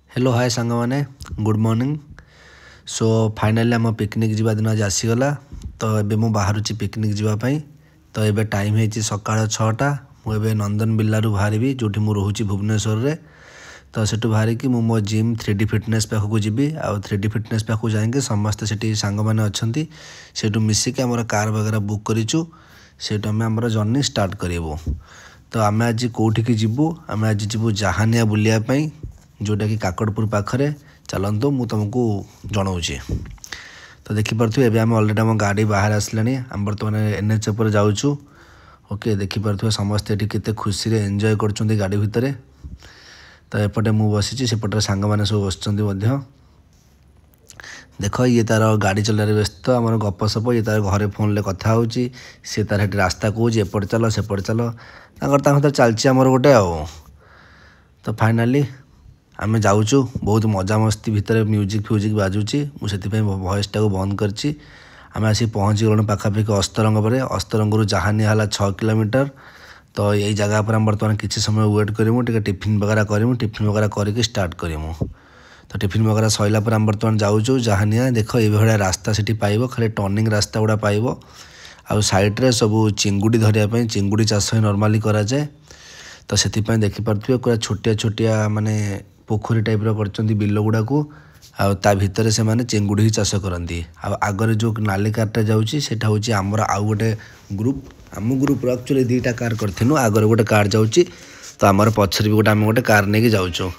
Hello hi सांग मैंने good morning. सो finally आम पिकनिक जावा दिन आज आसीगला। तो ये मुझे बाहर पिकनिक जावाई। तो ये टाइम है सका 6टा। मुझे नंदन बिल्लारू बाहरी जो मुझे भुवनेश्वर रे। तो सेठू बाहर की मो जिम 3D फिटनेस पाखक जी आ 3D फिटनेस पाखक जाएंगे समस्ते से सांग मैंने अच्छा से मिसिक आम कार वगैरह बुक करूँ से आम जर्नी स्टार्ट करूँ। तो आम आज कौटिकी जीवु आम आज जीवु जहानिया बुलियापाई जोटा कि काकड़पुर पाखरे। चलतु मु तुमको जनाऊँगी। तो देखिपे एवं आम अलरेडी आम गाड़ी बाहर आसलानी आम बर्तमान NH पर जाऊँ। ओके देखिपे समस्ते ये केते खुशी एंजॉय कर गाड़ी भितर। तो एपटे मु बसी सेपटे सांग मैंने सब बस देख ये तार गाड़ी चलार व्यस्त आम गपसप ये तार घरे फोन ले कथा हो सी तार रास्ता कौच एपटे चल सेपटे चल तर चलती आमर गोटे आ। तो फाइनाली आम जाऊँ बहुत मजा मस्ती भितर म्यूजिक फ्यूजिक बाजुची मुझे वॉइस टाक बंद करची। आम आसी पहुँची गलु पाखापाखि अस्तरंग पर अस्तरंग जहानिया है 6 किलोमीटर। तो यही जगह पर बर्तमान किसी समय वेट करूँ टिफिन वगैरह करूँ टिफिन वगैरह करके स्टार्ट करूँ। तो टिफिन वगैरह सैला पर बर्तमान जाऊँ जहानिया देख ये रास्ता से पाइब खाली टर्निंग रास्ता गुड़ा पाइब आ साइड्रे सब चिंगुड़ी धरिया चिंगुड़ी चाष नॉर्मली कराए। तो से देखिपे पूरा छोटिया छोटिया माने पोखरी टाइप कर बिल गुड़ा को आ भितर से माने चिंगुड़ी ही चाष करती। आगर जो नाली कारटा जाऊँगा हूँ आमर आउ गोटे ग्रुप आम ग्रुप एक्चुअली 2टा कार करूँ आगर गोटे कार जाऊँगी। तो आमर पछर भी गोटे आम गोटे कार नहीं जाऊँ।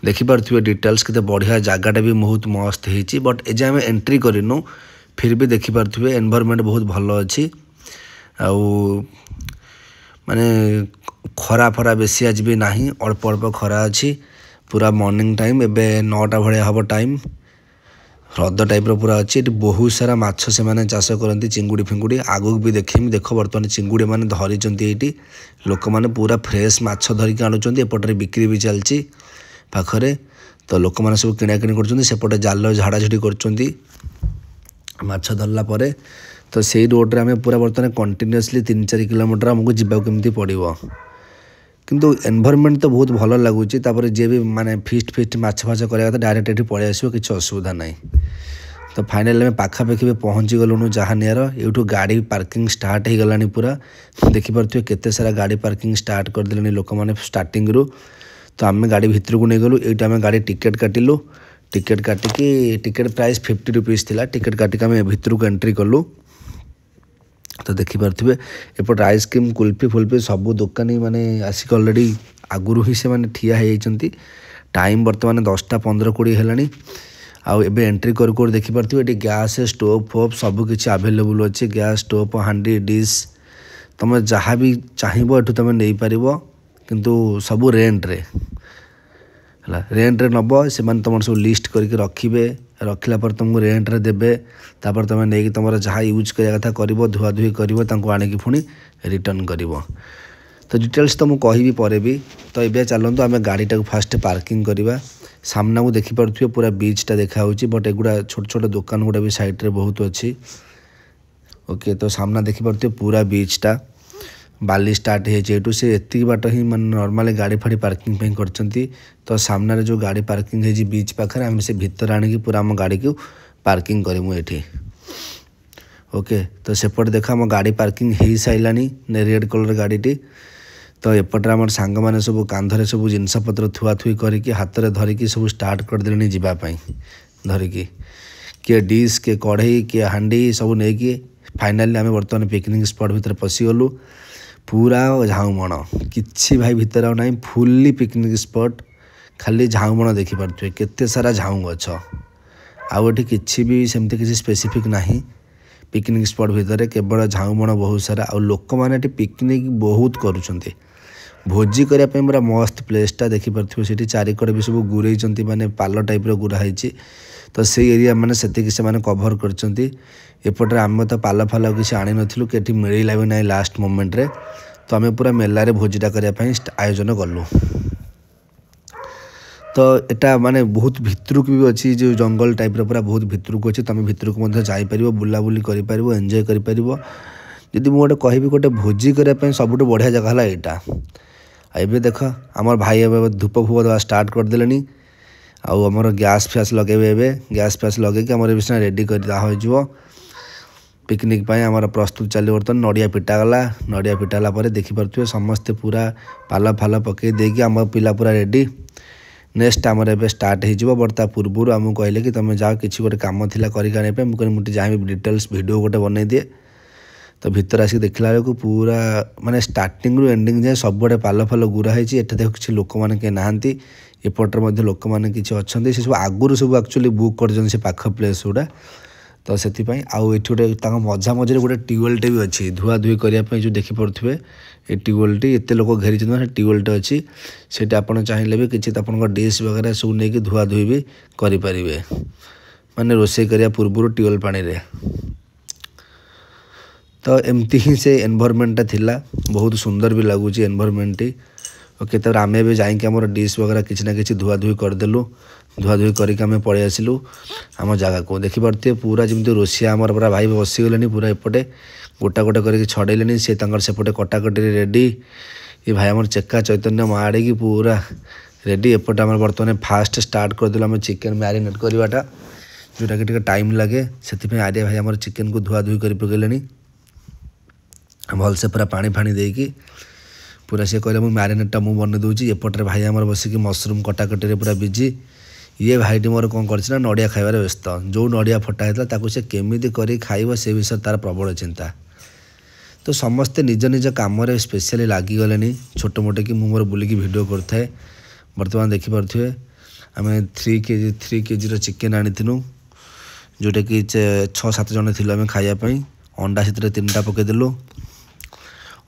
देखिपे डिटेल्स के बढ़िया जगटा भी बहुत मस्त होती बट एजे आम एंट्री करूँ फिर भी देखिपे एनवायरनमेंट बहुत भल अच्छी माने खरा फरा बेसी आज भी नहीं अल्प अल्प खरा अच्छी पूरा मॉर्निंग टाइम एवं 9टा भाया हम टाइम ह्रद टाइप पूरा अच्छी। बहुत सारा माछ से माने चाष करती चिंगुड़ी फिंगुड़ी आगू भी देखें देख बर्तमान चिंगुड़ी मैंने धरी ये लोक मैंने पूरा फ्रेश माछ धरिक आणुंट एपटे बिक्री भी चलती पाखरे। तो लोक मैंने सब किणाकिणी करपटे जाल झाड़ाझुड़ी कर माछ धरला परे। तो से रोड्रे आम पूरा बर्तमान कंटिन्यूअसली 3-4 किलोमीटर आमको जावाक केमती पड़ो किंतु एनवायरनमेंट तो बहुत भल लगुच। जी भी माने फिस्ट फिस्ट माछ फाछ करा डायरेक्ट ये पलि आसो किसी असुविधा ना। तो फाइनाली आम पाखापाखि पहुँची गलुणु जहानियार यूँ गाड़ी पार्किंग स्टार्ट हो गलानी पूरा देखिपे केते सारा गाड़ी पार्किंग स्टार्ट करदे लोक मैंने स्टार्टिंग रु। तो आम गाड़ी भितर को नहीं गलु ये आम गाड़ी टिकेट काटिलु टिकेट काटिकी टिकेट प्राइस 50 रुपीज़ थी टिकेट काटिक आम भितर को एंट्री कलु। तो देखिपे एपट आइसक्रीम कुल्फी फुल्फी सब दुकानी माने आसिक अलरेडी आगुरी ही से माने ठिया होती। टाइम बर्तमान 10टा 15-20 है आउ एबे एंट्री कर देखिपे ये गैस स्टोव फोव सब किसी आवेलेबल अच्छे गैस स्टोव हांडी डिश तुम जहाँ भी चाहिए एठू तुम नहीं पार किंतु सब रेंट्रे रेंट्रे नब से तुम सब लिस्ट करके रखिए रखला पर तुमको रेंट्रे देवे तापर तुम नहीं तुम जहाँ यूज करा कथा कर धुआ धुई कर आनिकी पुणी रिटर्न कर। तो डिटेल्स तो मुझे कहि पर भी। तो ये चलते आम गाड़ी टाक फास्ट पार्किंग करवा सामना को देखिपे पूरा बीचटा देखा बट एगुड़ा छोट छोट दुकान गुड़ा भी साइड्रे बहुत अच्छी। ओके तो सामना देखिपे पूरा बीचटा बाली स्टार्ट हो से एति बाट ही मैं नॉर्मल गाड़ी फाड़ी पार्किंग पे करचंती। तो सामने जो गाड़ी पार्किंग है बीच पाखे आम से भीतर आनिकी पूरा आम गाड़ी को पार्किंग करूँ ये। ओके तो सेपटे देख आम गाड़ी पार्किंग हो सारानी रेड कलर गाड़ीटी। तो एपटे आम सांग मैंने सब कांधरे सब जिनपतर थुआ थुई करके हाथ में धरिकी सब स्टार्ट करदे जावाई धरिकी किए डिश किए कढ़ई किए हांडी सब नहीं फाइनाली आम बर्तमान पिकनिक स्पॉट भीतर पशिगलु पूरा झाऊमण किसी भाई भितर ना फुल्ली पिकनिक स्पॉट खाली झाऊमण देखिपे केते सारा झाऊ गछ आउ ये किसी भी सेमती किसी स्पेसिफिक ना पिकनिक स्पॉट भितर केवल झाऊमण बहुत सारा आ लोक मैंने पिकनिक बहुत करुँच भोजी करने पूरा मस्त प्लेसटा देखिपे से चारिकड़े भी सब गुरई माने पाल टाइप गुराई। तो से एरिया मैंने से कभर करपटे आम तो पाल फाल किसी आनी नथिलु कि मिलला भी ना लास्ट मोमेंट रे। तो आम पूरा मेलारे भोजीटा करने आयोजन कलु। तो एटा माने बहुत भितरक भी अच्छी जो जंगल टाइप पूरा बहुत भितरक अच्छी तुम भितरक जापर बुलाबुली कर एंजॉय कर। जदि मुझे कहि गोटे भोजी करने सबुठ बढ़िया जगह है यहाँ। एबे देख आमर भाई एवं धूप फूप देवा स्टार्ट करदे आउ आमर गैस फैस लगे गैस फैस लगे आम सिना रेडी कर हो पिकनिक आमर प्रस्तुत चलो बर्तमान नड़िया पिटागला नड़िया पिटाला देखिपे समस्ते पूरा पाल फाल पकई देकी आम पिला पूरा रेडी नेक्स्ट आमर ए स्टार्ट हो बट पूर्व आमको कहले कि तुम जाओ कि गोटे कम थी करने मुझे जहाँ भी डिटेल्स वीडियो गोटे बनई दिए तो भीतर आसिक देखला बेलू पूरा माने स्टार्टिंग रु एंडिंग जाए सबुआडे पाल फाल गुरा है देख किसी लोक मैंने कहीं नहांती एपटे लोक मैंने किसी अच्छा से सब आगुरी सब एक्चुअली बुक कर पाख प्लेस गुड़ा तो से आउ ये गोटे मझा मझे गोटे ट्यूबवेलटे भी अच्छी धुआ धुई करने जो देखिपे ये ट्यूबवेलटी एत लोक घेरी ट्यूबवेलटे अच्छी से आप चाहिए भी किसी आप डिश वगैरह सब नहीं धुआ धुई भी करें माने रोषे करने पूर्व ट्यूबवेल पानी रे तो एमती ही से एनवायरनमेंट थिला बहुत सुंदर भी लगुच एनवायरनमेंट ओके तो आम भी जाइए आम डिश वगैरह किसी ना कि धुआ धुई करदेलु धुआ धुई करके पलि आसिलु आम जगह को देखिपे पूरा जमी रोषिया आमर पूरा भाई बसीगले पूरा एपटे गोटा गोटा करके छड़ेले सी सेपटे कटाकटी रेडी ये भाई आम चेका चैतन्य माड़े की पूरा रेडी एपटे आम बर्तमान फास्ट स्टार्ट करदेलु आम चिकेन मैरिनेट करवाटा जोटा कि टाइम लगे से आर्या भाई आम चिकेन को धुआ धुई कर पकड़े भलसे पूरा पानी फाणी देकी पूरा सी कहले मैरिनेटा मुझे बन दूसरी एपटे भाई आमर बसिक मसरूम कटाकटी पूरा बिजी ये भाईटी मोर कौन कर नड़िया खाइबार व्यस्त जो नड़िया फटा होता से केमी कर खाइब से विषय तार प्रबल चिंता तो समस्ते निज निज कम स्पेशली लगिगले छोट मोटे कि मोर बुलिकी वीडियो करए बर्तमान देखिपे आम 3 केजी चिकेन आनीलु जोटा कि 6-7 जन थी आम खायापी अंडा से 3टा पकईदेलु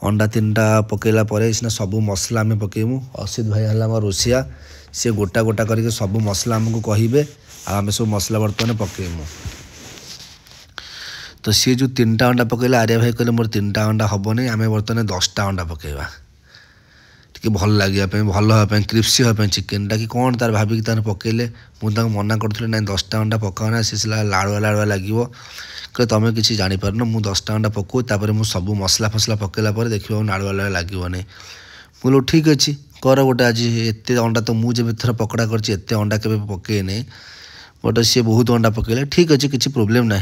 अंडा 3टा पकईला सीना सबू मसला आम पकेमु असित भाई है आम रोषिया सी गोटा गोटा करके सब मसला आमको कहे आम सब मसला बर्तमान पकेमु तो सी जो 3टा अंडा पकईला आर्या भाई कहले मोर 3टा अंडा हेनी आम बर्तमान 10टा अंडा पकईवा टी भल लगे भल हाँपाई क्रिप्सी हाँपाई चिकेनटा कि कौन तार भाविक तार पकईले मुझे मना करूँ ना 10टा अंडा पकाओना सी लाड़ुआ लाड़ुआ लगे कहे तुम किसी जापार मुझे 10टा अंडा पकाऊ तापर मुझे सब मसला फसला पकईला देख नाड़ुआ लाड़ुआ लगे बोलो ठीक अच्छे कर गोटे आज एत अंडा तो मुझे थर पकड़ा करते अंडा के पकईनी बट सी बहुत अंडा पकईले ठीक अच्छे किसी प्रोब्लेम ना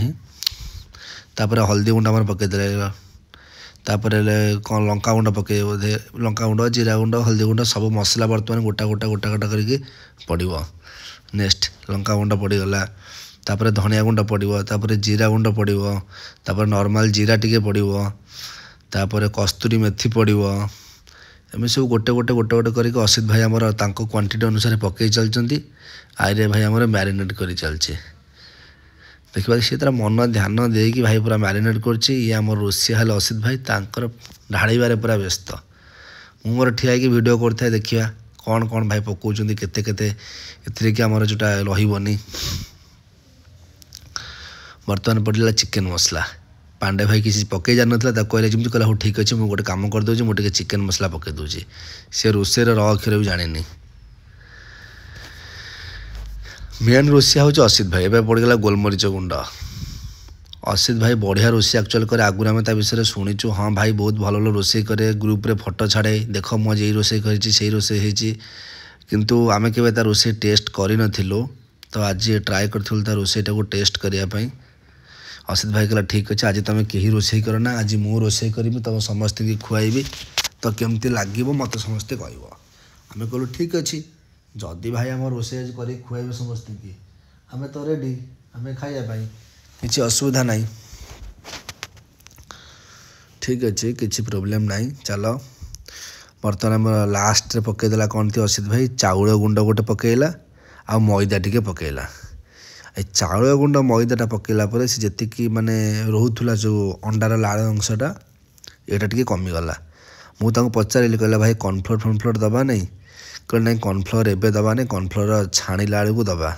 तापर हल्दी गुंड आम पकईदे तापर कौन लंका गुंड पकई बोधे लंका गुंड जीरा गुंड हल्दी गुंड सब मसला बर्तमान गोटा गोटा गोटा गोटा करके पड़ो नेक्स्ट लंका गुंड पड़गला तापर धनिया गुंड पड़ो तापर जीरा गुंड पड़ो तापर नॉर्मल जीरा टिके पड़ो तापर कस्तूरी मेथी पड़ो एम सब गोटे गोटे गोटे गोटे करके असित भाई आमर क्वांटिटी अनुसार पकई चलती आर्य भाई आमर मैरिनेट कर चलचे देखिए सी तार मन ध्यान देकी भाई पूरा मैरिनेट करम रोषिया है असित भाई तांकर ढाड़बार पूरा व्यस्त मुझे मोर ठिया वीडियो करता देखा कौन कौन भाई पकाउं केते केते एथिरे कि आमर जोटा रही बर्तमान पड़ा चिकेन मसला पांडे भाई किसी पकई जान कहले जमी कहला हो ठीक अच्छे मुझे गोटे कम करदे मुझे चिकेन मसला पकई दूसरी सी रोषे अक्षर भी जानी मेन रोषिया हूँ असित भाई एवं पड़गला गोलमरीच गुंड असित भाई बढ़िया रोषे एक्चुअल करे आगुरी आम विषय शुणीचु हाँ भाई बहुत भल भल रोषे करे ग्रुप रे फोटो छाड़े देख मुझे रोषे कर रोषे किंतु आम के रोषे टेस्ट कर तो आज ट्राए कर रोषेटा को टेस्ट करने असित भाई कहला ठीक अच्छे आज तुम कहीं रोषे करना आज मु रोषे करी तुम समस्त की खुआबी तो केमती लगे मत समस्ते कह आम कहलु ठीक अच्छे जदि भाई आम रोषे आज कर खुआबे समस्त की आम तो रेडी आम खायापाई किसी असुविधा नहीं ठीक अच्छे किसी प्रोब्लेम नहीं चलो बर्तमान आम लास्ट पकईदेला कौन थी असित भाई चाउल गुंड गोटे पकईला आ मैदा टिके पकईला चाउल गुंड मैदाटा पकईला से जी माने रोला जो अंडार लाल अंशटा यहाँ टे कमिगला मुझे पचारि कहला भाई कॉर्नफ्लोर फर्नफ्लोर दबा नहीं कहले ना कॉर्नफ्लोर एवं दबा नहीं कॉर्नफ्लोर छाणिला बेलू दबा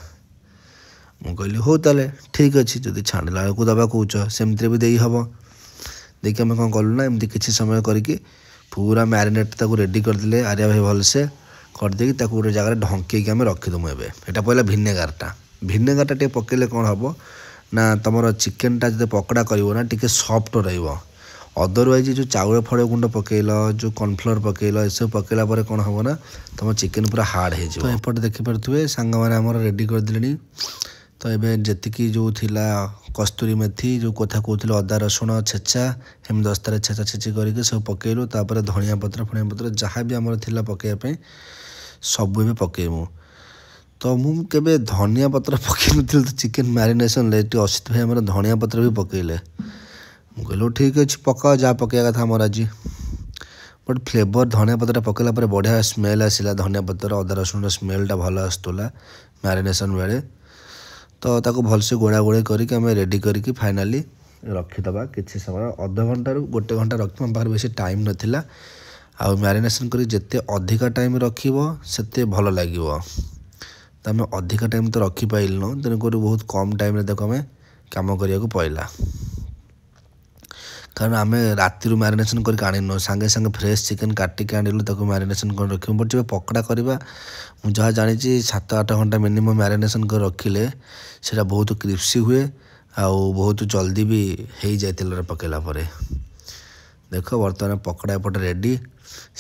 मुझे हो ताले ठीक अच्छे जब छाणिला बेलू दबा कौच सेमती भी दे हम देखिए आम कौन कलु ना एमती किसी समय करके पूरा मैरिनेट रेडी करदे आर्या भाई भलसे करदे गोटे जगह ढंकई आम रखीदमु एबे एटा पहला भिनेगारटा टे पकईले कौन हम ना तुम चिकेनटा जो पकड़ा कर टी सफ्ट रही अदरवाइज जो चाउल फड़ गुंड पकेल जो कॉर्नफ्लोर पकेल ये सब पकेला पर कौन हम ना तुम चिकेन पूरा हार्ड हो तो एपटे देखिपे सांग मैंने रेडी करदे तो ये जी जो थिला कस्तूरी मेथी जो कथा कहते अदा रसुण छेचा एम दस्तार छेचा छेची करके सब पकेलु तापर धनिया पत्र फनिया पत्र जहाँ भी आमर थिला पकेयापे सब भी पकेबू तो मुझे धनिया पत्र पकई नी तो चिकेन मैरिनेशन असित भाई आम धनिया पत्र भी पकेले कहलु ठीक अच्छे पकाओ जहाँ पकड़ा कथा आमर आज बट फ्लेवर धनिया पत्र पकेला पर बढ़िया स्मेल आसला धनिया पत्र अदा रसुण स्मेलटा भल आसूला मैरिनेशन बेले तो ताको भलसे गोड़ा गोड़े करके आम रेडी करके फाइनाली रखीदबा किसी समय अध घंटा रु गोटे घंटा रख पाखे बेसी टाइम नाला आ मैरिनेशन कर जिते अधिका टाइम रखिबो सेते भल लगे तो आम अधिका टाइम तो रखिपाइलु तेणुक बहुत कम टाइम देखो आम कम करने पड़ा कारण आम राति मैरिनेशन करके आनिनु सांगे सांगे फ्रेश चिकेन काटिक आनिलु ताको मैरिनेशन कर रख बट जब पकड़ा करवा मुझे जहाँ जानी 7-8 घंटा मिनिमम मैरिनेशन कर रखिले सेटा बहुत क्रिस्पी हुए आउ बहुत जल्दी भी हो जाए तेल पकेला देख बर्तमान पकड़ा एपटे रेडी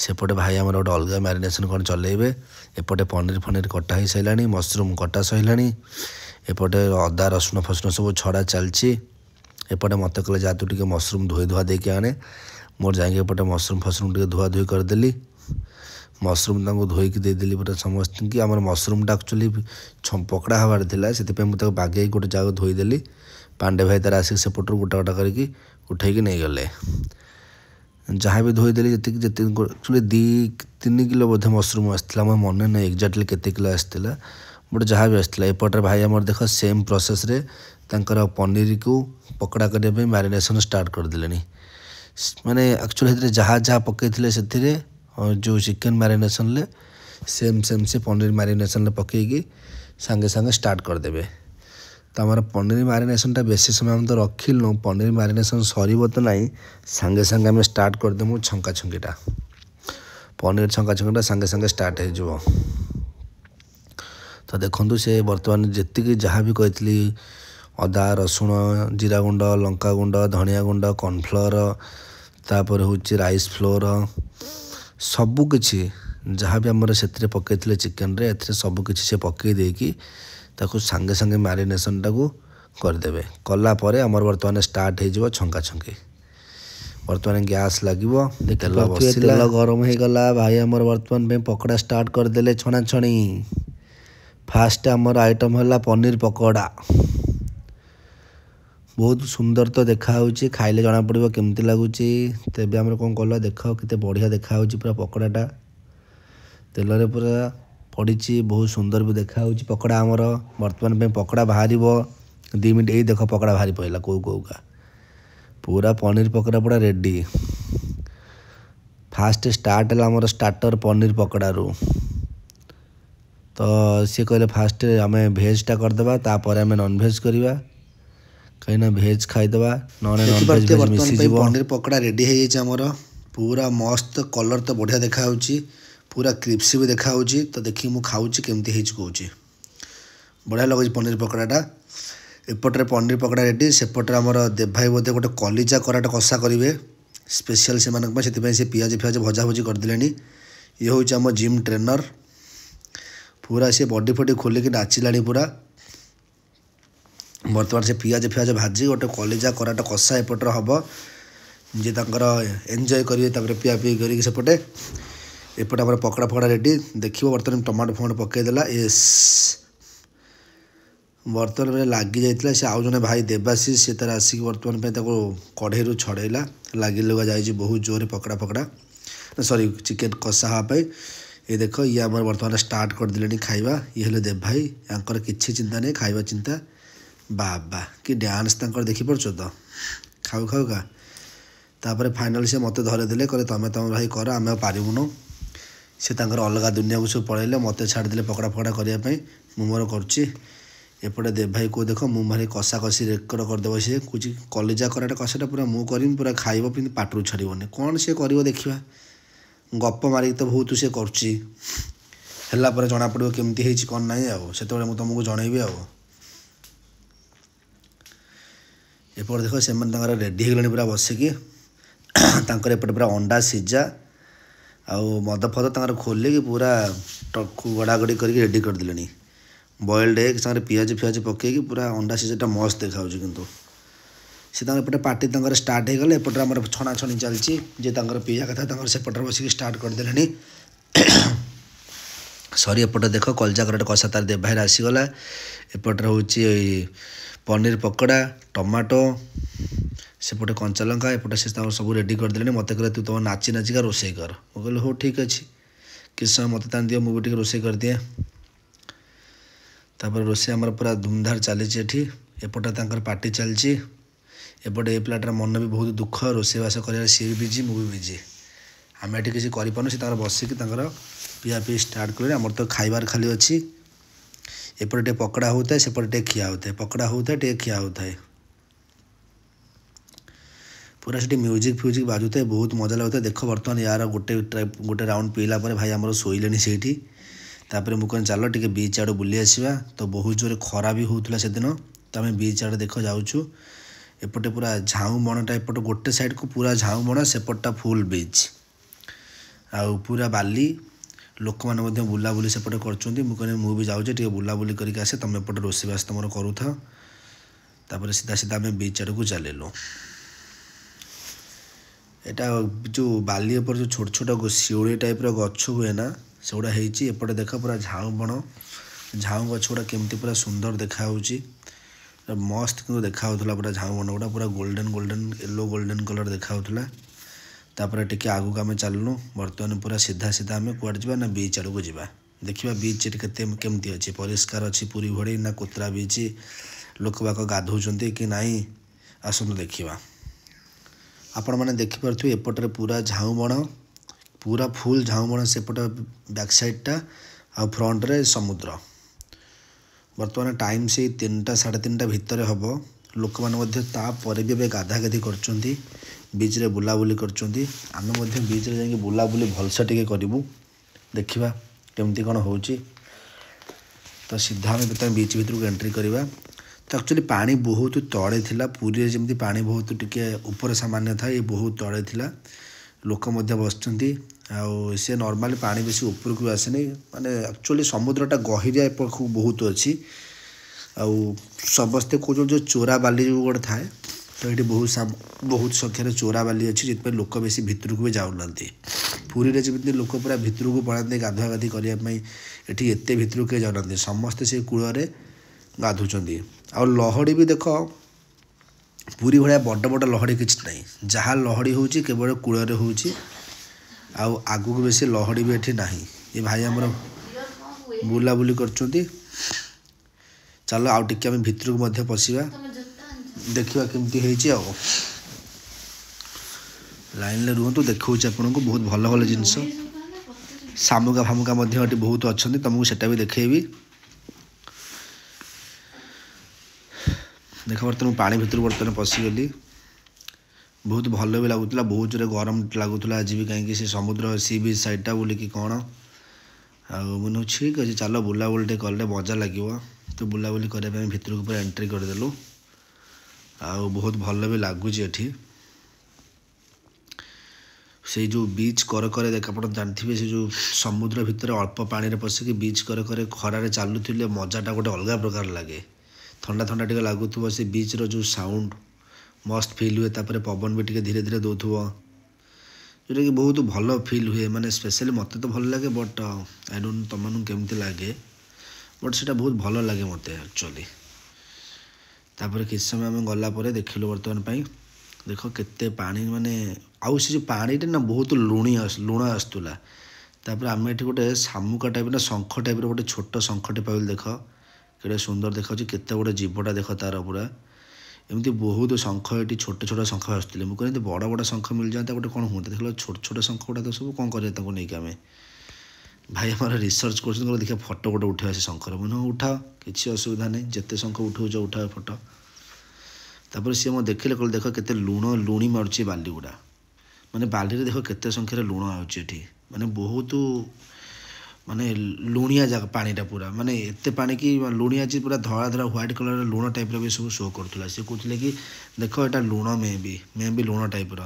सेपटे भाई आम गोटे अलग मैरिनेशन कौन चलेबे एपटे पनीर फनीर कटा हो सारा मशरूम कटा सैला एपटे अदा रसुण फसुण सब छड़ा चलची एपटे मत कले जा तू मशरूम धोई धुआ देके आने मोर जाए एपटे मशरूम फसरूम टे धुआ धुई करदेली मशरूम धोईकी देदेली पूरा समस्त कि आम मशरूमटा एक्चुअली पकड़ा हबार था से मुझे बागे गोटे जगह धोईदेली पांडे भाई तार आसिक सेपटू गोटा गोटा करके उठेकी नहीं गले जहाँ भी धोईदेली जी एक्चुअली 2-3 किलो बोधे मशरूम आसाला मोर मन ना एक्जाक्टली केते किलो आसाला बट जहाँ भी आसाला एपटे भाई आमर देख सेम प्रोसेस रे तांकर पनीर को पकड़ा करने मैरिनेशन स्टार्ट करदे माने एक्चुअली जहाँ जहाँ पकई से जो चिकेन मैरिनेशन ले सेम सेम से पनीर मैरिनेशन ले पकईकी सांगे सांगे स्टार्ट करदे तो आम पनीर मैरिनेशनटा बेसी समय हम तो रखिलु पनीर मैरिनेशन सर तो नहीं सांगे सांगे आम स्टार्ट करदेमु छंका छंकीटा पनीर छंका छंकीटा सांगे सांगे स्टार्ट हो तो देखो से बर्तमान जी जहाँ भी कही अदा रसुण जीरा गुंड लंका गुंड धनिया गुंड कॉर्नफ्लोर तापर हूँ राइस फ्लोर सबकिछि जहाँ भी आमर से पकई चिकेन रे एथिरे सबकिछि से पकई देकी ताको सांगे सांगे मैरिनेशन टाको करदे कलापर आमर बर्तमान स्टार्ट हो छंका छंकी बर्तमान गैस लगे तेल गरम हो गला भाई आमर बर्तमान पे पकड़ा स्टार्ट करदे छणा छणी फास्ट आमर आइटम है पनीर पकड़ा बहुत सुंदर तो देखा खाइले जना पड़ो केमती लगुच तेज आम कौन कल देख के बढ़िया देखा पूरा पकड़ाटा तेल रे पूरा पड़ी बहुत सुंदर भी देखा पकड़ा आमर बर्तमान पे पकड़ा बाहर 2 मिनट यही देख पकड़ा बाहरी पड़ा कौका पूरा पनीर पकड़ा पूरा रेडी फास्ट स्टार्ट है आमर स्टार्टर पनीर पकड़ा रू तो सी कहले फास्ट आम भेजटा करदे तापर आम नॉन भेज करवा कहीं भेज खाईदे ना मिसी पनीर पकड़ा रेडी होमर पूरा मस्त कलर तो बढ़िया देखा पूरा क्रिप्सी भी देखा तो देखिए मुझे खाऊँ केमती कौन बढ़िया लगे पनीर पकड़ाटा एपटे पनीर पकड़ा रेडी सेपटे आमर देव भाई बोधे गोटे कलिजा कराटा कषा करेंगे स्पेशल से पियाज फियाज भजा भुजी करदे ये हूँ आम जिम ट्रेनर पूरा सी बॉडी फडी खोलिकी नाचिला पूरा बर्तमान से पियाज फियाज भाजी गोटे कलिजा कराटा कषा एपटर हम जी एंजॉय करेंगे पिया पी कर सेपटे एपटे आम पकड़ा फकड़ा रेडी देखिए बर्तमान टमाटो फमाटो पकईदेला एस बर्तमान में लगी जाता से आउ जने भाई देवाशीष से तार आसिक बर्तमान पे कढ़ई छड़ेला लगी लुगा जाए बहुत जोर पकड़ा पकड़ा सॉरी चिकेन कषा हाँपाई ये देख ये आम बर्तमान स्टार्ट करदे खाଇବା ये हेले देव भाई यांकर किसी चिंता नहीं खाଇବା चिंता बाबा कि डांस देखिपार तो खाऊ खाऊ का तापर फाइनाल से मत धरेदे कहे तुम तुम भाई कर आम पारूनु से अलग दुनिया को सब पलैले मत छाड़दे पकड़ा फकड़ा करने मोर करपटे देव भाई को देख मु भाई कषा कषि रेकर्ड करदेव सी कुछ कलिजा कराटा कषाटा पूरा मु कर पूरा खाइब कि पाटरू छाड़बनी कौन सी कर देखा गप मारिक तो बहुत सी कर जना पड़ो केमती कौन ना से तुमको जनइबी एपट देख से रेडी हो गले पूरा बसिकी ତାଙ୍କର ଏପଟେ ପୁରା ଅଣ୍ଡା ସିଝା ଆଉ ମଦ ଫଦ ତାଙ୍କର ଖୋଲିକି ପୁରା ଗଡ଼ାଗଡ଼ି କରିକି ରେଡ଼ି କରିଦେଲେଣି। ବଏଲ୍ଡ ଏଗ୍ ସାଙ୍ଗରେ ପିଆଜ ଫିଆଜ ପକେଇକି ପୁରା ଅଣ୍ଡା ସିଝାଟା ମସ୍ତ ଦେଖାଯାଉଛି। କିନ୍ତୁ ସେ ତାଙ୍କର ଏପଟେ ପାର୍ଟି ତାଙ୍କର ଷ୍ଟାର୍ଟ ହେଇଗଲେ, ଏପଟରେ ଆମର ଛଣାଛଣି ଚାଲିଛି। ଯେ ତାଙ୍କର ପିଇବା କଥା ତାଙ୍କର ସେପଟରେ ବସିକି ଷ୍ଟାର୍ଟ କରିଦେଲେଣି। ସରି ଏପଟେ ଦେଖ କଲଜା କରାଟେ କଷା ତାର ଦେବାହିରେ ଆସିଗଲା। ଏପଟରେ ହେଉଛି ପନିର ପକୋଡ଼ା, ଟମାଟୋ, ସେପଟେ କଞ୍ଚା ଲଙ୍କା, ଏପଟେ ସେ ତାଙ୍କର ସବୁ ରେଡ଼ି କରିଦେଲେଣି। ମୋତେ କହିଲେ ତୁ ତୁମ ନାଚି ନାଚିକା ରୋଷେଇ କର। ମୁଁ କହିଲି ହଉ ଠିକ୍ ଅଛି, କିଛି ସମୟ ମୋତେ ତାଙ୍କୁ ଦିଅ, ମୁଁ ବି ଟିକେ ରୋଷେଇ କରିଦିଏ। ତାପରେ ରୋଷେଇ ଆମର ପୁରା ଧୁମଧାର ଚାଲିଛି ଏଠି। ଏପଟେ ତାଙ୍କର ପାର୍ଟି ଚାଲିଛି। ଏପଟେ ଏ ପିଲାଟାର ମନ ବି ବହୁତ ଦୁଃଖ, ରୋଷେଇବାସ କରିବାରେ ସିଏ ବି ବିଜି, ମୁଁ ବି ବିଜି। ଆମେ ଏଠି କିଛି କରିପାରୁନୁ, ସେ ତାଙ୍କର ବସିକି ତାଙ୍କର ପିଆ ପିଇ ଷ୍ଟାର୍ଟ କଲେ। ଆମର ତ ଖାଇବାର ଖାଲି ଅଛି। ଏପଟେ ଟିକେ ପକୋଡ଼ା ହେଉଥାଏ, ସେପଟେ ଟିକେ ଖିଆ ହେଉଥାଏ, ପକୋଡ଼ା ହେଉଥାଏ ଟିକେ ଖିଆ ହେଉଥାଏ। ପୁରା ସେଠି ମ୍ୟୁଜିକ୍ ଫ୍ୟୁଜିକ୍ ବାଜୁଥାଏ, ବହୁତ ମଜା ଲାଗୁଥାଏ। ଦେଖ ବର୍ତ୍ତମାନ ୟାର ଗୋଟେ ରାଉଣ୍ଡ ପିଇଲା ପରେ ଭାଇ ଆମର ଶୋଇଲେଣି ସେଇଠି। ତାପରେ ମୁଁ କହିଲି ଚାଲ ଟିକେ ବିଚ୍ ଆଡ଼େ ବୁଲି ଆସିବା। ତ ବହୁତ ଜୋରେ ଖରା ବି ହେଉଥିଲା ସେଦିନ, ତ ଆମେ ବିଚ୍ ଆଡ଼େ ଦେଖ ଯାଉଛୁ। ଏପଟେ ପୁରା ଝାଉଁ ବଣଟା, ଏପଟେ ଗୋଟେ ସାଇଡ଼୍କୁ ପୁରା ଝାଉଁ ବଣ, ସେପଟଟା ଫୁଲ୍ ବିଚ୍ ଆଉ ପୁରା ବାଲି। ଲୋକମାନେ ମଧ୍ୟ ବୁଲାବୁଲି ସେପଟେ କରୁଛନ୍ତି। ମୁଁ କହିଲି ମୁଁ ବି ଯାଉଛି ଟିକେ ବୁଲାବୁଲି କରିକି ଆସେ, ତୁମେ ଏପଟେ ରୋଷେଇବାସ ତୁମର କରୁଥାଅ। ତାପରେ ସିଧା ସିଧା ଆମେ ବିଚ୍ ଆଡ଼କୁ ଚାଲିଲୁ। ଏଇଟା ଯେଉଁ ବାଲି ଉପରେ ଯେଉଁ ଛୋଟ ଛୋଟ ଶିଉଳି ଟାଇପ୍ର ଗଛ ହୁଏ ନା, ସେଗୁଡ଼ା ହେଇଛି। ଏପଟେ ଦେଖ ପୁରା ଝାଉଁ ବଣ, ଝାଉଁ ଗଛ ଗୁଡ଼ା କେମିତି ପୁରା ସୁନ୍ଦର ଦେଖାହେଉଛି। ମସ୍ତ କିନ୍ତୁ ଦେଖାହେଉଥିଲା ପୁରା ଝାଉଁ ବଣ ଗୁଡ଼ା, ପୁରା ଗୋଲ୍ଡେନ୍ ୟେଲୋ ଗୋଲ୍ଡେନ୍ କଲର୍ ଦେଖାହେଉଥିଲା। ତାପରେ ଟିକେ ଆଗକୁ ଆମେ ଚାଲିଲୁ। ବର୍ତ୍ତମାନ ପୁରା ସିଧା ସିଧା ଆମେ କୁଆଡ଼େ ଯିବା ନା ବିଚ୍ ଆଡ଼କୁ ଯିବା। ଦେଖିବା ବିଚ୍ ଏଠି କେମିତି ଅଛି, ପରିଷ୍କାର ଅଛି ପୁରୀ ଭଳି ନା କୋତରା ବିଚ୍, ଲୋକବାକ ଗାଧଉଛନ୍ତି କି ନାହିଁ, ଆସନ୍ତୁ ଦେଖିବା। ଆପଣମାନେ ଦେଖିପାରୁଥିବେ ଏପଟରେ ପୁରା ଝାଉଁ ବଣ, ପୁରା ଫୁଲ୍ ଝାଉଁ ବଣ ସେପଟ ବ୍ୟାକ୍ ସାଇଡ଼୍ଟା, ଆଉ ଫ୍ରଣ୍ଟରେ ସମୁଦ୍ର। ବର୍ତ୍ତମାନ ଟାଇମ୍ ସେଇ 3ଟା 3:30 ଭିତରେ ହେବ। ଲୋକମାନେ ମଧ୍ୟ ତାପରେ ବି ଏବେ ଗାଧାଗାଧି କରୁଛନ୍ତି, ବିଚ୍ରେ ବୁଲାବୁଲି କରୁଛନ୍ତି। ଆମେ ମଧ୍ୟ ବିଚ୍ରେ ଯାଇକି ବୁଲାବୁଲି ଭଲସେ ଟିକେ କରିବୁ, ଦେଖିବା କେମିତି କ'ଣ ହେଉଛି। ତ ସିଧା ଆମେ ବର୍ତ୍ତମାନ ବିଚ୍ ଭିତରକୁ ଏଣ୍ଟ୍ରି କରିବା। ତ ଆକ୍ଚୁଆଲି ପାଣି ବହୁତ ତଳେ ଥିଲା, ପୁରୀରେ ଯେମିତି ପାଣି ବହୁତ ଟିକେ ଉପରେ ସାମାନ୍ୟ ଥାଏ, ଏ ବହୁତ ତଳେ ଥିଲା। ଲୋକ ମଧ୍ୟ ବସିଛନ୍ତି, ଆଉ ସେ ନର୍ମାଲି ପାଣି ବେଶୀ ଉପରକୁ ଆସେନି। ମାନେ ଆକ୍ଚୁଆଲି ସମୁଦ୍ରଟା ଗହିରିଆ ଏପାଖକୁ ବହୁତ ଅଛି। ଆଉ ସମସ୍ତେ କହୁଛନ୍ତି ଯେଉଁ ଚୋରା ବାଲି ଯେଉଁ ଗୋଟେ ଥାଏ, ତ ଏଠି ବହୁତ ସଂଖ୍ୟାରେ ଚୋରା ବାଲି ଅଛି, ସେଥିପାଇଁ ଲୋକ ବେଶୀ ଭିତରକୁ ବି ଯାଉନାହାନ୍ତି। ପୁରୀରେ ଯେମିତି ଲୋକ ପୁରା ଭିତରକୁ ପଳାନ୍ତି ଗାଧୁଆ ଗାଧି କରିବା ପାଇଁ, ଏଠି ଏତେ ଭିତରକୁ କେହି ଯାଉନାହାନ୍ତି, ସମସ୍ତେ ସେ କୂଳରେ ଗାଧୁଛନ୍ତି। ଆଉ ଲହଡ଼ି ବି ଦେଖ, ପୁରୀ ଭଳିଆ ବଡ଼ ବଡ଼ ଲହଡ଼ି କିଛି ନାହିଁ। ଯାହା ଲହଡ଼ି ହେଉଛି କେବଳ କୂଳରେ ହେଉଛି, ଆଉ ଆଗକୁ ବେଶୀ ଲହଡ଼ି ବି ଏଠି ନାହିଁ। ଏ ଭାଇ ଆମର ବୁଲାବୁଲି କରୁଛନ୍ତି। ଚାଲ ଆଉ ଟିକେ ଆମେ ଭିତରକୁ ମଧ୍ୟ ପଶିବା, ଦେଖିବା କେମିତି ହେଇଛି। ଆଉ ଲାଇନ୍ରେ ରୁହନ୍ତୁ, ଦେଖାଉଛି ଆପଣଙ୍କୁ ବହୁତ ଭଲ ଭଲ ଜିନିଷ। ଶାମୁକା ଫାମୁକା ମଧ୍ୟ ଏଠି ବହୁତ ଅଛନ୍ତି, ତୁମକୁ ସେଟା ବି ଦେଖେଇବି। ଦେଖ ବର୍ତ୍ତମାନ ପାଣି ଭିତରୁ ବର୍ତ୍ତମାନ ପଶିଗଲି। ବହୁତ ଭଲ ବି ଲାଗୁଥିଲା, ବହୁତ ଜୋରେ ଗରମ ଲାଗୁଥିଲା ଆଜି ବି, କାହିଁକି ସେ ସମୁଦ୍ର ସି ବିଚ୍ ସାଇଡ଼୍ଟା ବୋଲିକି କ'ଣ। ଆଉ ମୁଁ ଠିକ୍ ଅଛି ଚାଲ ବୁଲାବୁଲି ଟିକେ କଲେ ମଜା ଲାଗିବ। ତ ବୁଲାବୁଲି କରିବା ପାଇଁ ଭିତରକୁ ପୁରା ଏଣ୍ଟ୍ରି କରିଦେଲୁ, ଆଉ ବହୁତ ଭଲ ବି ଲାଗୁଛି ଏଠି। ସେଇ ଯେଉଁ ବିଚ୍ କରେ ଦେଖ ଆପଣ ଜାଣିଥିବେ, ସେ ଯେଉଁ ସମୁଦ୍ର ଭିତରେ ଅଳ୍ପ ପାଣିରେ ପଶିକି ବିଚ୍ କରେ ଖରାରେ ଚାଲୁଥିଲେ ମଜାଟା ଗୋଟେ ଅଲଗା ପ୍ରକାର ଲାଗେ। ଥଣ୍ଡା ଥଣ୍ଡା ଟିକେ ଲାଗୁଥିବ, ସେ ବିଚ୍ର ଯେଉଁ ସାଉଣ୍ଡ ମସ୍ତ ଫିଲ୍ ହୁଏ। ତାପରେ ପବନ ବି ଟିକେ ଧୀରେ ଧୀରେ ଦେଉଥିବ, ଯେଉଁଟାକି ବହୁତ ଭଲ ଫିଲ୍ ହୁଏ। ମାନେ ସ୍ପେଶାଲି ମୋତେ ତ ଭଲ ଲାଗେ, ବଟ୍ ଆଇ ଡୋଣ୍ଟ ନୋ ତୁମମାନଙ୍କୁ କେମିତି ଲାଗେ, ବଟ୍ ସେଇଟା ବହୁତ ଭଲ ଲାଗେ ମୋତେ ଆକ୍ଚୁଆଲି। ତାପରେ କିଛି ସମୟ ଆମେ ଗଲା ପରେ ଦେଖିଲୁ ବର୍ତ୍ତମାନ ପାଇଁ, ଦେଖ କେତେ ପାଣି, ମାନେ ଆଉ ସେ ଯେଉଁ ପାଣିଟା ନା ବହୁତ ଲୁଣ ଆସୁଥିଲା। ତାପରେ ଆମେ ଏଠି ଗୋଟେ ଶାମୁକା ଟାଇପ୍ର ଶଙ୍ଖ ଟାଇପ୍ର ଗୋଟେ ଛୋଟ ଶଙ୍ଖଟେ ପାଇଲୁ। ଦେଖ କେଡ଼େ ସୁନ୍ଦର ଦେଖାଯାଉଛି, କେତେ ବଡ଼ ଜୀବଟା ଦେଖ ତାର ପୁରା। ଏମିତି ବହୁତ ଶଙ୍ଖ ଏଠି ଛୋଟ ଛୋଟ ଶଙ୍ଖ ଆସୁଥିଲେ। ମୁଁ କହିଲି ବଡ଼ ବଡ଼ ଶଙ୍ଖ ମିଳିଯାଆନ୍ତା ଗୋଟେ କ'ଣ ହୁଅନ୍ତା, ଦେଖିଲା ଛୋଟ ଛୋଟ ଶଙ୍ଖ ଗୁଡ଼ା ତ ସବୁ କ'ଣ କରିବା ତାଙ୍କୁ ନେଇକି। ଆମେ ଭାଇ ଆମର ରିସର୍ଚ୍ଚ କରୁଛନ୍ତି, ଦେଖିବା ଫଟୋ ଗୋଟେ ଉଠେଇବା ସେ ଶଙ୍ଖର। ମୁଁ ଉଠାଅ, କିଛି ଅସୁବିଧା ନାହିଁ, ଯେତେ ଶଙ୍ଖ ଉଠଉଛ ଉଠାଅ ଫଟୋ। ତାପରେ ସିଏ ମୁଁ ଦେଖିଲେ କହିଲେ ଦେଖ କେତେ ଲୁଣି ମାରୁଛି ବାଲି ଗୁଡ଼ା, ମାନେ ବାଲିରେ ଦେଖ କେତେ ସଂଖ୍ୟାରେ ଲୁଣ ଆସୁଛି ଏଠି। ମାନେ ବହୁତ ମାନେ ଲୁଣିଆ ଜାଗା ପାଣିଟା ପୁରା, ମାନେ ଏତେ ପାଣି କି ଲୁଣିଆ ଅଛି, ପୁରା ଧଳା ଧଳା ହ୍ୱାଇଟ୍ କଲର୍ର ଲୁଣ ଟାଇପ୍ର ବି ସବୁ ଶୋ କରୁଥିଲା। ସେ କହୁଥିଲେ କି ଦେଖ ଏଇଟା ଲୁଣ ମେ ବି ଲୁଣ ଟାଇପ୍ର।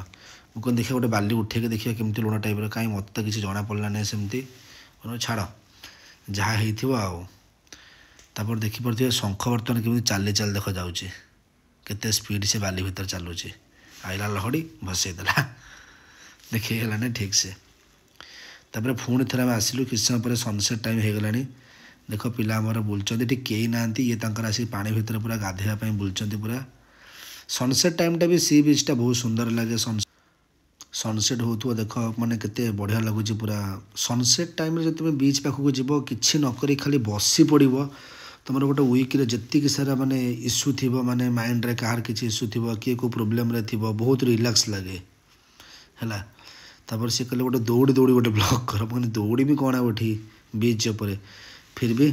ମୁଁ କହିଲି ଦେଖିବା ଗୋଟେ ବାଲି ଉଠେଇକି ଦେଖିବା କେମିତି ଲୁଣ ଟାଇପ୍ର, କାହିଁ ମୋତେ ତ କିଛି ଜଣା ପଡ଼ିଲା ନାହିଁ ସେମିତି। ଛାଡ଼ ଯାହା ହେଇଥିବ ଆଉ। ତାପରେ ଦେଖିପାରୁଥିବେ ଶଙ୍ଖ ବର୍ତ୍ତମାନ କେମିତି ଚାଲି ଚାଲି ଦେଖାଯାଉଛି, କେତେ ସ୍ପିଡ଼ ସେ ବାଲି ଭିତରେ ଚାଲୁଛି। ଆଇଲା ଲହଡ଼ି ଭସେଇ ଦେଲା, ଦେଖି ହେଲାନି ଠିକ୍ ସେ। ତାପରେ ପୁଣି ଥରେ ଆମେ ଆସିଲୁ, କିଛି ସମୟ ପରେ ସନସେଟ୍ ଟାଇମ୍ ହେଇଗଲାଣି। ଦେଖ ପିଲା ଆମର ବୁଲୁଛନ୍ତି, ଏଠି କେହି ନାହାନ୍ତି, ଇଏ ତାଙ୍କର ଆସିକି ପାଣି ଭିତରେ ପୁରା ଗାଧୋଇବା ପାଇଁ ବୁଲୁଛନ୍ତି ପୁରା। ସନସେଟ୍ ଟାଇମ୍ଟା ବି ସି ବିଚ୍ଟା ବହୁତ ସୁନ୍ଦର ଲାଗେ। ସନସେଟ୍ ହେଉଥିବ ଦେଖ ମାନେ କେତେ ବଢ଼ିଆ ଲାଗୁଛି ପୁରା। ସନସେଟ୍ ଟାଇମ୍ରେ ଯଦି ତୁମେ ବିଚ୍ ପାଖକୁ ଯିବ, କିଛି ନ କରି ଖାଲି ବସି ପଡ଼ିବ, ତୁମର ଗୋଟେ ୱିକ୍ରେ ଯେତିକି ସାରା ମାନେ ଇସ୍ୟୁ ଥିବ, ମାନେ ମାଇଣ୍ଡରେ କାହାର କିଛି ଇସ୍ୟୁ ଥିବ, କିଏ କେଉଁ ପ୍ରୋବ୍ଲେମ୍ରେ ଥିବ, ବହୁତ ରିଲାକ୍ସ ଲାଗେ ହେଲା। ତାପରେ ସେ କହିଲେ ଗୋଟେ ଦୌଡ଼ି ଦୌଡ଼ି ଗୋଟେ ବ୍ଲଗ୍ କର। ମାନେ ଦୌଡ଼ିବି କ'ଣ ଆଉ ଏଠି ବିଚ୍ ଉପରେ। ଫିର୍ ବି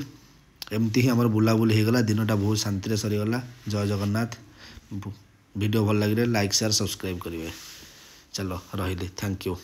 ଏମିତି ହିଁ ଆମର ବୁଲାବୁଲି ହେଇଗଲା, ଦିନଟା ବହୁତ ଶାନ୍ତିରେ ସରିଗଲା। ଜୟ ଜଗନ୍ନାଥ। ଭିଡ଼ିଓ ଭଲ ଲାଗିଲେ ଲାଇକ୍ ସେୟାର ସବସ୍କ୍ରାଇବ୍ କରିବେ। ଚାଲ ରହିଲି, ଥ୍ୟାଙ୍କ ୟୁ।